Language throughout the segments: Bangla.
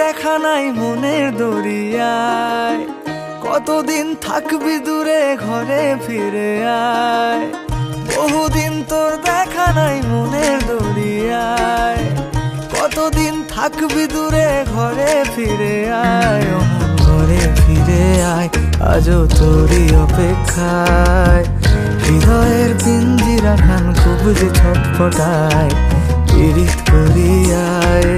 দেখা নাই মনের দরিয়ায়, কতদিন থাকবি দূরে ঘরে ফিরে আয়। বহুদিন তোর দেখা নাই মনের দরিয়ায়, কতদিন থাকবি দূরে ঘরে ফিরে আয়। ঘরে ফিরে আয়, আজও তোরই অপেক্ষায়। হৃদয়ের পিঞ্জিরা খান খুব যে ছটফটায়, পীড়িত করিয়ায়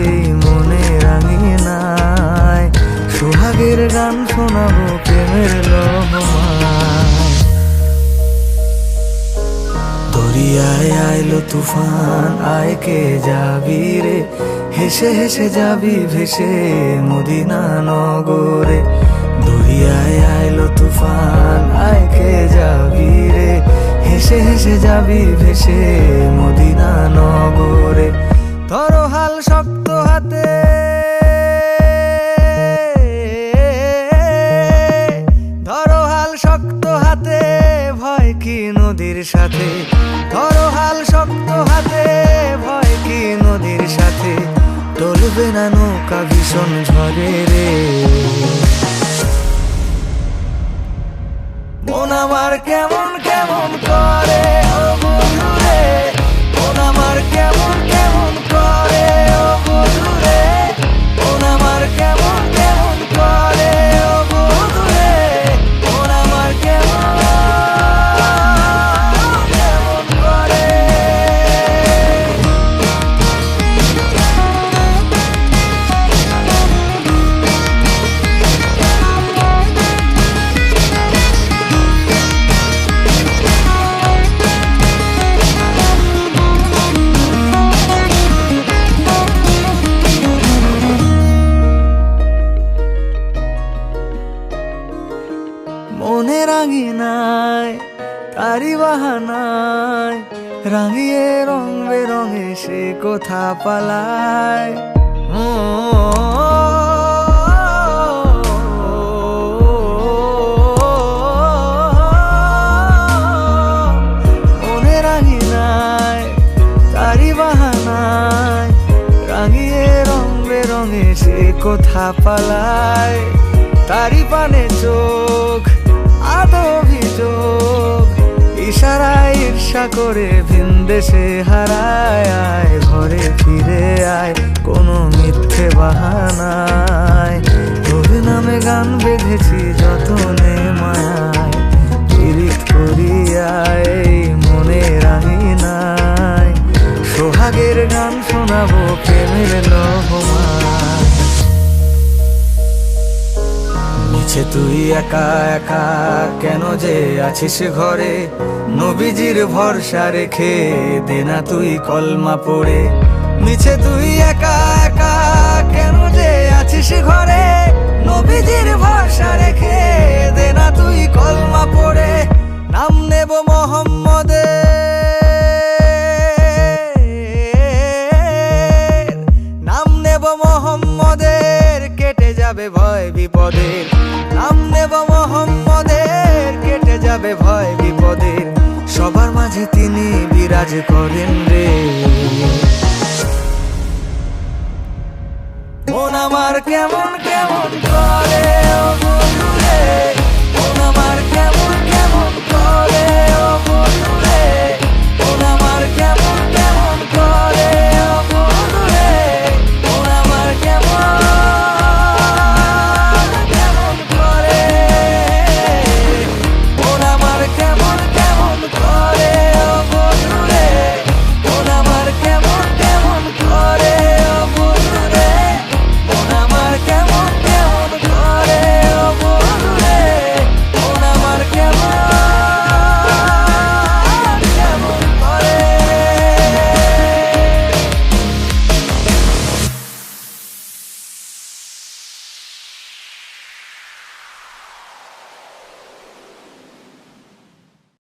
মনে রাঙিনায়। সোহাগের গান শোনাবো প্রেমের লহমায়। দরিয়ায় আইলো তুফান, আয় কে যাবি রে, হেসে হেসে যাবি ভেসে মদিনা নগরে। দরিয়ায় আইলো তুফান, আয় কে যাবি রে, হেসে হেসে যাবি ভেসে মদিনা নগরে। ধরো হাল শক্ত হাতে, ধরো হাল শক্ত হাতে, ভয় কি নদীর সাথে। ধরো হাল শক্ত হাতে, ভয় কি নদীর সাথে। টলবে না নৌকা ভীষণ ঝড়ে রে। মন আমার কেমন কেমন করে ও বন্ধু রে, মন আমার কেমন কেমন করে ও বন্ধু রে। মন আমার কেমন কেমন করে ও বন্ধু রে, মন আমার কেমন কেমন করে। মনে রাঙিনায় তারি বাহানায়, রাঙিয়ে রং বেরঙে সে কোথা পালায়। মনে রাঙিনায় তারি বাহানায়, রাঙিয়ে রং বেরঙে সে কোথা পালায়। তারি পানে চোখ আদো অভিযোগ, ইশারায় ঈর্ষা করে ভিন দেশে হারায়। আয় ঘরে ফিরে আয়, কোনো মিথ্যে বাহানায়। তোর নামে গান বেঁধেছি যতনে মায়ায়, পীড়িত করিয়ায় মনে রাঙিনায়। সোহাগের গান শোনাবো প্রেমের লহমায়। মিছে তুই একা একা কেন যে আছিস ঘরে, নবীজির ভরসা রেখে দে না তুই কলমা পড়ে। মিছে তুই একা একা কেন যে আছিস ঘরে, নবীজির ভরসা রেখে দে না তুই কলমা পড়ে। নাম নেব মোহাম্মদের, নাম নেব মোহাম্মদের, কেটে যাবে ভয় বিপদের। নাম নেব মোহাম্মদের, কেটে যাবে ভয় বিপদের। সবার মাঝে তিনি বিরাজ করেন রে। মন আমার কেমন কেমন করে।